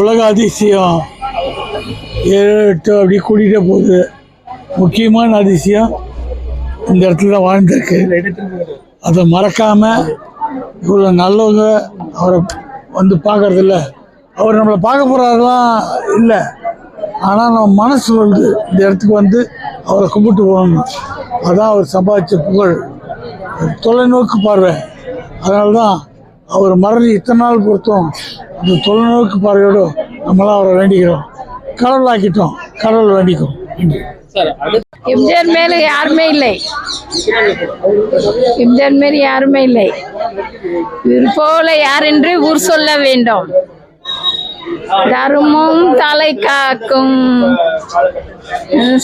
உலக அதிசயம் 7-8 அப்படி கூட்டிகிட்டே போகுது. முக்கியமான அதிசயம் இந்த இடத்துல தான் வாழ்ந்திருக்கு. அதை மறக்காமல் இவ்வளோ நல்லவங்க அவரை வந்து பார்க்கறதில்ல. அவர் நம்மளை பார்க்க போகிறாரெல்லாம் இல்லை, ஆனால் நம்ம மனசு வந்து இந்த இடத்துக்கு வந்து அவரை கும்பிட்டு போகணும். அதான் அவர் சம்பாதிச்ச புகழ், தொலைநோக்கு பார்வை. அதனால தான் அவர் மறந்து இத்தனை நாள் பொறுத்தோம் அந்த தொலைநோக்கு பார்வையோடு நம்மளாம் அவரை வேண்டிக்கிறோம். கடவுள் ஆக்கிட்டோம், கடவுள் வேண்டிக்கும். எம்ஜிஆர் மேல யாருமே இல்லை, எம்ஜிஆர் மேல யாருமே இல்லை. இவர் போல யார் என்று ஊர் சொல்ல வேண்டும். தர்மம் தலை காக்கும்,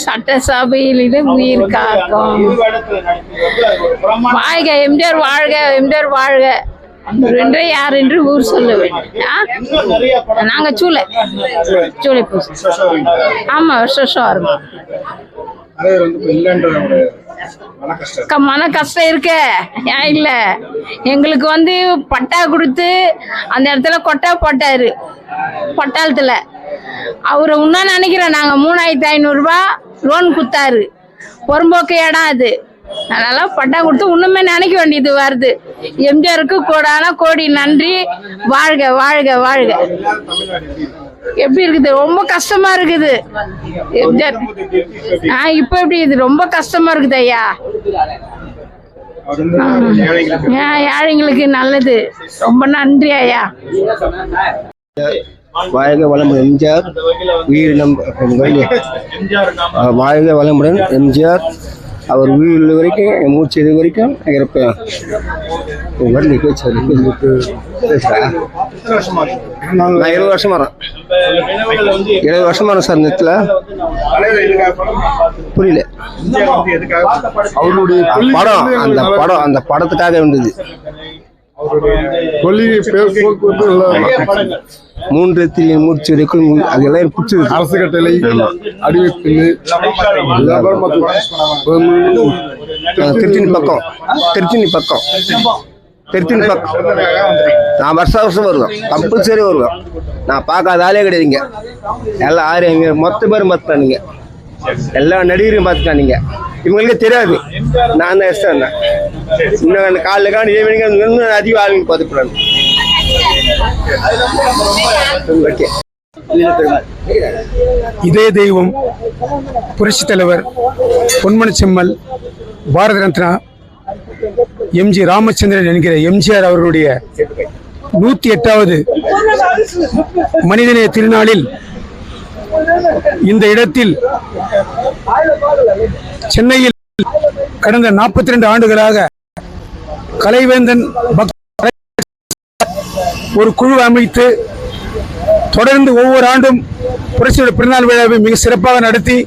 சட்டசபையில் இது உயிர் காக்கும். வாழ்க எம்ஜிஆர், வாழ்க எம்ஜிஆர், வாழ்க என்று யார் என்று ஊர் சொல்ல வேண்டும். நாங்க சூளை பூசி. ஆமா, வருஷம் வரும். மன கஷ்டம் இருக்க ஏன் இல்ல. எங்களுக்கு வந்து பட்டா கொடுத்து அந்த இடத்துல கொட்டா போட்டாரு பட்டாளத்துல. அவரை இன்னும் நினைக்கிறேன். நாங்க 3500 ரூபாய் லோன் கொடுத்தாரு. பொறும்போக்கு இடம் அது. அதனால பட்டா கொடுத்து இன்னுமே நினைக்க வேண்டியது வருது. எம்ஜிஆருக்கு கோடான கோடி நன்றி. வாழ்க வாழ்க வாழ்க. எப்படி இருக்குது? ரொம்ப கஷ்டமா இருக்குது. இப்ப எப்படி இது ரொம்ப கஷ்டமா இருக்குது ஐயா. ஏழைங்களுக்கு நல்லது. ரொம்ப நன்றி ஐயா. வாழ்க வளமுடன் எம்ஜிஆர், உயிரினம் வாழ்க வளமுடன் எம்ஜிஆர். அவர் உயிர் உள்ள வரைக்கும், மூச்சு இது வரைக்கும் இருப்பேன். 20 வருஷம் வரும். 20 வருஷம் வரும் சார். நேரத்தில் புரியல. அவருடைய படம், அந்த படத்துக்காக வேண்டியது. 3 மூச்சு வரைக்கும் அதெல்லாம் பிடிச்சது. அரசு கட்டளை, அடிவைப்பின்னு, திருச்சினி பக்கம் நான் வருஷம் வருவேன். கம்பல்சரி வருவேன். நான் பார்க்காத ஆளே கிடையாதுங்க. எல்லாம் ஆறு மொத்த பேரும் பார்த்துட்டானுங்க. எல்லா நடிகரையும் பார்த்துட்டானுங்க. இவங்களுக்கே தெரியாது நான் தான் எஸ்ட் இருந்தேன். இன்னும் காலைல காணி அதிக ஆளுங்க பார்த்துக்கிறாங்க. இதே தெய்வம் புரட்சி தலைவர் பொன்மன செம்மல் பாரத ரத்னா எம்ஜி ராமச்சந்திரன் என்கிற எம்ஜிஆர் அவர்களுடைய 108வது மனிதநேய திருநாளில் இந்த இடத்தில் சென்னையில் கடந்த 42 ஆண்டுகளாக கலைவேந்தன் ஒரு குழு அமைத்து தொடர்ந்து ஒவ்வொரு ஆண்டும் புரட்சியோட பிறநாள் விழாவை மிக சிறப்பாக நடத்தி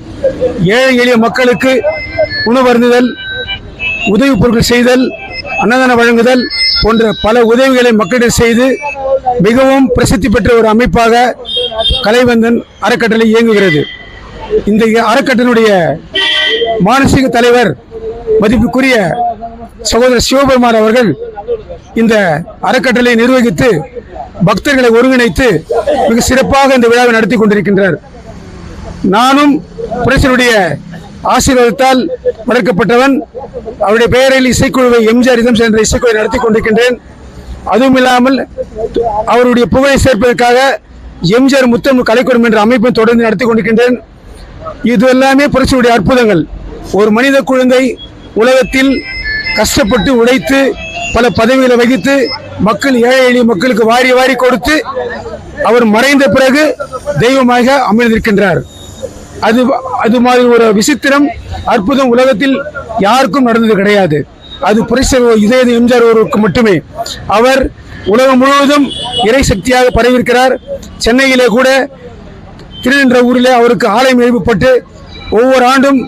ஏழை எளிய மக்களுக்கு உணவருந்துதல், உதவிப் பொருட்கள் செய்தல், அன்னதானம் வழங்குதல் போன்ற பல உதவிகளை மக்களிடம் செய்து மிகவும் பிரசித்தி பெற்ற ஒரு அமைப்பாக கலைவேந்தன் அறக்கட்டளை இயங்குகிறது. இந்த அறக்கட்டளையுடைய மானசீக தலைவர் மதிப்புக்குரிய சகோதரர் சிவபெருமான் அவர்கள் இந்த அறக்கட்டளை நிர்வகித்து பக்தர்களை ஒருங்கிணைத்து மிக சிறப்பாக இந்த விழாவை நடத்தி கொண்டிருக்கின்றார். நானும் புரட்சியினுடைய ஆசீர்வாதத்தால் வளர்க்கப்பட்டவன். அவருடைய பெயரில் இசைக்குழுவை எம்ஜிஆர் இதம் என்ற இசைக்குழுவை நடத்தி கொண்டிருக்கின்றேன். அதுவும் இல்லாமல் அவருடைய புகழை சேர்ப்பதற்காக எம்ஜிஆர் முத்தம் கலைக்கூடம் என்ற அமைப்பை தொடர்ந்து நடத்தி கொண்டிருக்கின்றேன். இது எல்லாமே புரட்சியுடைய அற்புதங்கள். ஒரு மனித குழந்தை உலகத்தில் கஷ்டப்பட்டு உழைத்து பல பதவிகளை வகித்து மக்கள், ஏழை எளிய மக்களுக்கு வாரி வாரி கொடுத்து அவர் மறைந்த பிறகு தெய்வமாக அமர்ந்திருக்கின்றார். அது மாதிரி ஒரு விசித்திரம் அற்புதம் உலகத்தில் யாருக்கும் நடந்தது கிடையாது. அது புரட்சியாளர் இதய எம்ஜிஆர் அவருக்கு மட்டுமே. அவர் உலகம் முழுவதும் இறை சக்தியாக பரவியிருக்கிறார். சென்னையிலே கூட திருநின்ற ஊரில் அவருக்கு ஆலயம் எழுப்பப்பட்டு ஒவ்வொரு ஆண்டும்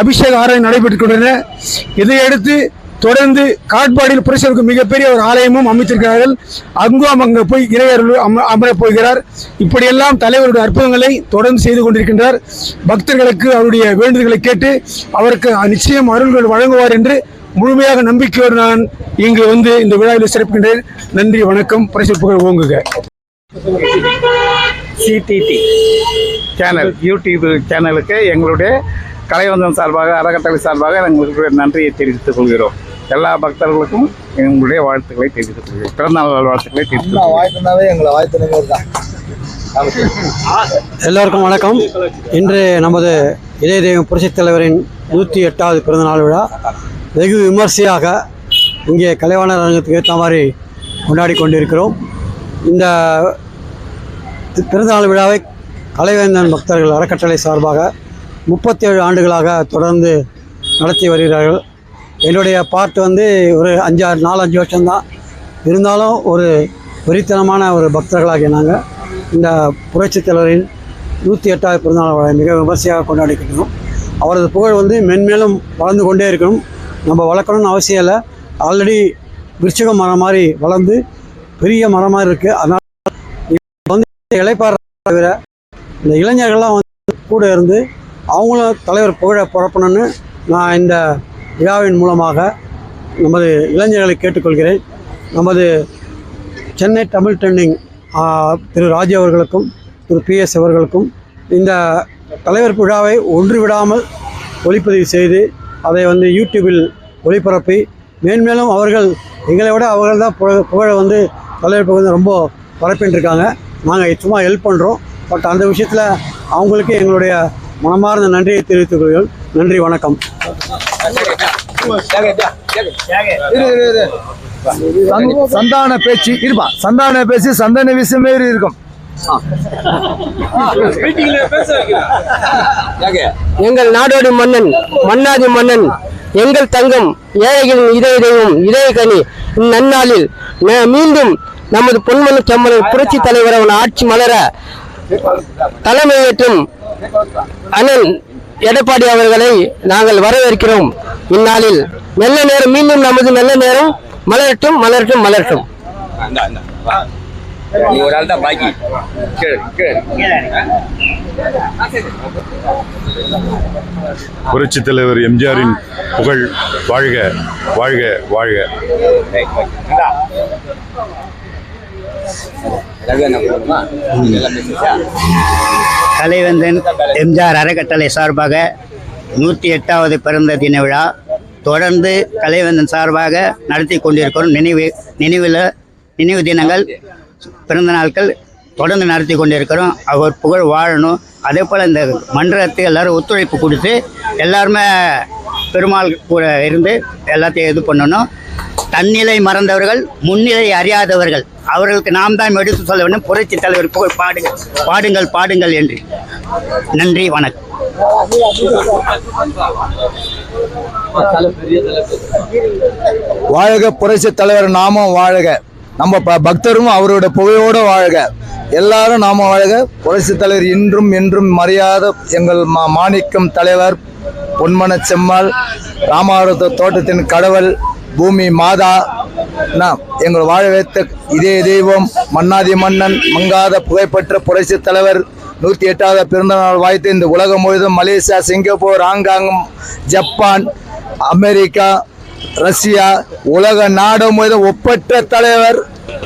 அபிஷேக ஆராயம் நடைபெற்றுக் கொண்டன. இதையடுத்து தொடர்ந்து காட்பாடியில் புரட்சியாளருக்கு மிகப்பெரிய ஒரு ஆலயமும் அமைத்திருக்கிறார்கள். அங்கே போய் இறையருள் அமரப் போகிறார். இப்படியெல்லாம் தலைவருடைய அற்புதங்களை தொடர்ந்து செய்து கொண்டிருக்கின்றார். பக்தர்களுக்கு அவருடைய வேண்டுதல்களை கேட்டு அவருக்கு நிச்சயம் அருள்கள் வழங்குவார் என்று முழுமையாக நம்பிக்கையோடு நான் இங்கு வந்து இந்த விழாவில் சிறப்புகின்றேன். நன்றி, வணக்கம். புரட்சி புகழ் ஓங்குக. சிடிடி சேனல் யூடியூப் சேனலுக்கு எங்களுடைய கலைவந்தன் சார்பாக, அறக்கட்டளை சார்பாக எங்களுக்கு நன்றியை தெரிவித்துக் கொள்கிறோம். எல்லா பக்தர்களுக்கும் எங்களுடைய வாழ்த்துக்களை தெரிவித்துக் கொள்கிறோம். பிறந்தநாள் வாழ்த்துக்களை தெரிவித்துக் எல்லோருக்கும் வணக்கம். இன்று நமது இதய தெய்வம் புரட்சித் தலைவரின் 108வது பிறந்தநாள் விழா வெகு விமர்சையாக இங்கே கலைவாணர் அரங்கத்துக்கு ஏற்ற மாதிரி கொண்டாடி கொண்டிருக்கிறோம். இந்த பிறந்தநாள் விழாவை கலைவேந்தன் பக்தர்கள் அறக்கட்டளை சார்பாக 37 ஆண்டுகளாக தொடர்ந்து நடத்தி வருகிறார்கள். என்னுடைய பார்ட் வந்து ஒரு 4-5 வருஷம்தான். இருந்தாலும் ஒரு வெறித்தனமான ஒரு பக்தர்களாகிய நாங்கள் இந்த புரட்சித் தலைவரின் 108வது பிறந்தநாள் விழாவை மிக விமர்சையாக கொண்டாடிக்கிட்டோம். அவரது புகழ் வந்து மென்மேலும் வளர்ந்து கொண்டே இருக்கணும். நம்ம வளர்க்கணும்னு அவசியம் இல்லை. ஆல்ரெடி விருட்சக மரம் மாதிரி வளர்ந்து பெரிய மரமாக இருக்குது. அதனால் வந்து இளைப்பாற தவிர இந்த இளைஞர்கள்லாம் வந்து கூட இருந்து அவங்களும் தலைவர் புகழை பரப்பணும்னு நான் இந்த விழாவின் மூலமாக நமது இளைஞர்களை கேட்டுக்கொள்கிறேன். நமது சென்னை தமிழ் ட்ரெண்டிங் திரு ராஜு அவர்களுக்கும் திரு PS அவர்களுக்கும் இந்த தலைவர் விழாவை ஒன்று விடாமல் ஒளிப்பதிவு செய்து அதை வந்து யூடியூபில் ஒளிபரப்பி மேன்மேலும் அவர்கள் எங்களை விட அவர்கள் தான் புகழை வந்து தலைவர் புகழ் ரொம்ப பரப்பின்ட்டுருக்காங்க. நாங்கள் சும்மா ஹெல்ப் பண்ணுறோம். பட் அந்த விஷயத்தில் அவங்களுக்கு எங்களுடைய மனமார்ந்த நன்றியை தெரிவித்துக் கொள்கிறோம். நன்றி, வணக்கம். சந்தான பேச்சு இருப்பா, சந்தான பேச்சு சந்தான விஷயமே இருக்கும். எங்கள் நாடோடி மன்னன், மன்னாதி மன்னன், எங்கள் தங்கம், ஏழைகளின் இதய தெய்வம், இதய கனி, இந்நன்னாளில் மீண்டும் நமது பொன்மனு செம்மலின் புரட்சி தலைவர் அவன் ஆட்சி மலர தலைமையேற்றும் அண்ணன் எடப்பாடி அவர்களை நாங்கள் வரவேற்கிறோம். இந்நாளில் நல்ல நேரம், மீண்டும் நமது நல்ல நேரம் மலரட்டும், மலரட்டும், மலரட்டும். புரட்சி தலைவர் எம்ஜிஆரின் புகழ் வாழ்க, வாழ்க, வாழ்க. கலைவேந்தன் எம்ஜிஆர் அறக்கட்டளை சார்பாக 108வது பிறந்த தின விழா தொடர்ந்து கலைவேந்தன் சார்பாக நடத்தி கொண்டிருக்கிறோம். நினைவு தினங்கள், பிறந்த நாட்கள் தொடர்ந்து நடத்தி கொண்டிருக்கிறோம். அவர் புகழ் வாழணும். அதே போல் இந்த மன்றத்துக்கு எல்லோரும் ஒத்துழைப்பு கொடுத்து எல்லாருமே பெருமாள் கூட இருந்து எல்லாத்தையும் இது பண்ணணும். தன்னிலை மறந்தவர்கள், முன்னிலை அறியாதவர்கள், அவர்களுக்கு நாம் தான் எடுத்து சொல்ல வேண்டும். புரட்சி தலைவர் புகழ் பாடுங்கள், பாடுங்கள், பாடுங்கள் என்று. நன்றி, வணக்கம். வாழ்க புரட்சி தலைவர் நாமம் வாழ்க. நம்ம பக்தரும் அவரோட புகையோடு வாழ்க. எல்லாரும் நாம வாழ்க. புரட்சி தலைவர் இன்றும் என்றும் மரியாதை எங்கள் மாணிக்கம் தலைவர், பொன்மன செம்மாள், ராமாவரத்து தோட்டத்தின் கடவுள், பூமி மாதா, எங்கள் வாழ வைத்த இதே தெய்வம், மன்னாதி மன்னன், மங்காத புகைப்பற்ற புரட்சி தலைவர் 108வது பிறந்த நாள் வாழ்த்து இந்த உலகம் முழுவதும் Malaysia, Singapore, Hong Kong, Japan, America, Russia, உலக நாடு முழுவதும் ஒப்பற்ற தலைவர்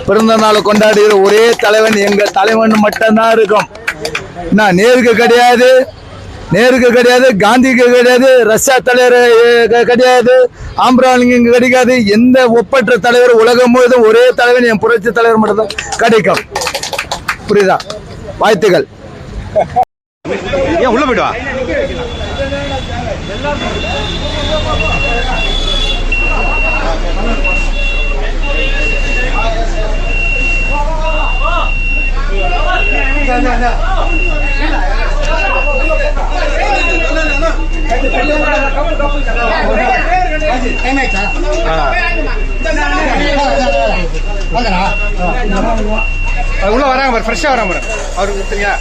பிறந்த நாள் கொண்டாடுகிற ஒரே தலைவன் எங்கள் தலைவன் மட்டும்தான் இருக்கும். நேருக்கு கிடையாது, நேருக்கு கிடையாது, காந்திக்கு கிடையாது, ரஷ்யா தலைவர் கிடையாது, ஆம்பராலிங்க கிடைக்காது. எந்த ஒப்பற்ற தலைவர் உலகம் முழுவதும் ஒரே தலைவன் என் புரட்சி தலைவர் மட்டும்தான் கிடைக்கும். புரியுதா? வாழ்த்துக்கள். உள்ள போயிடுவா. No. உள்ள வராங்க பாரு, ஃப்ரெஷ்ஷா வராங்க பாரு. அவருக்கு சரியா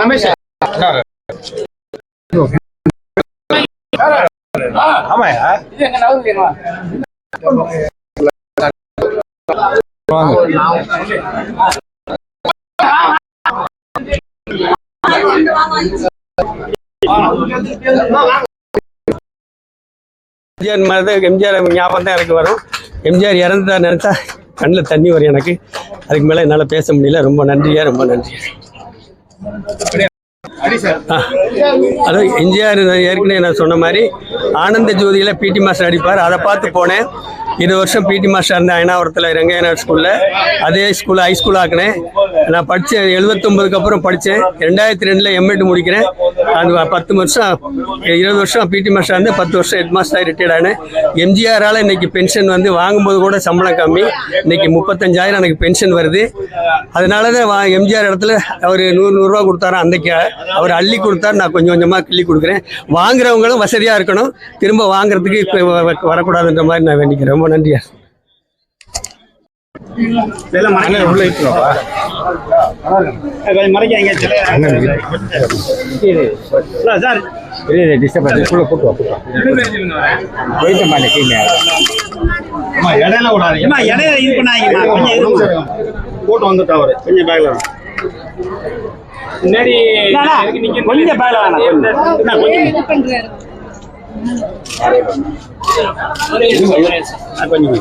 ரமேஷ் ஆமாயா எம்ஜிஆர் ஞாபகம் தான் எனக்கு வரும். எம்ஜிஆர் இறந்ததா நினைச்சா கண்ணில் தண்ணி வரும் எனக்கு. அதுக்கு மேலே என்னால் பேச முடியல. ரொம்ப நன்றியா, ரொம்ப நன்றி. அதான் எம்ஜிஆர் ஏற்கனவே நான் சொன்ன மாதிரி ஆனந்த ஜோதியில் பிடி மாஸ்டர் அடிப்பார். அதை பார்த்து போனேன். 20 வருஷம் பிடி மாஸ்டர் இருந்தேன் அயனாவரத்தில் ரங்கையநாடு ஸ்கூலில். அதே ஸ்கூலில் ஹை ஸ்கூல் ஆக்கினேன். நான் படித்தேன் 79க்கு அப்புறம் படித்தேன். 2002 எம்எட் முடிக்கிறேன். அது 10 வருஷம் 20 வருஷம் பிடி மாஸ்டர் இருந்து 10 வருஷம் ஹெட் மாஸ்டர் ரிட்டையர்ட் ஆனேன். எம்ஜிஆரால் இன்னைக்கு பென்ஷன் வந்து வாங்கும்போது கூட சம்பளம் கம்மி. இன்னைக்கு 35,000 எனக்கு பென்ஷன் வருது. அதனால தான் எம்ஜிஆர் இடத்துல அவர் 100 ரூபா கொடுத்தாரு. அன்றைக்கி அவர் அள்ளி கொடுத்தாரு. நான் கொஞ்சம் கொஞ்சமாக கிள்ளி கொடுக்குறேன். வாங்குறவங்களும் வசதியாக இருக்கணும். திரும்ப வாங்குறதுக்கு வரக்கூடாதுன்ற மாதிரி நான் வேண்டிக்கிறேன். ரொம்ப நன்றியா. போட்டு வந்துட்டா அவரு கொஞ்சம் பேக்ல கொஞ்சம் பேக்ல கொஞ்சம்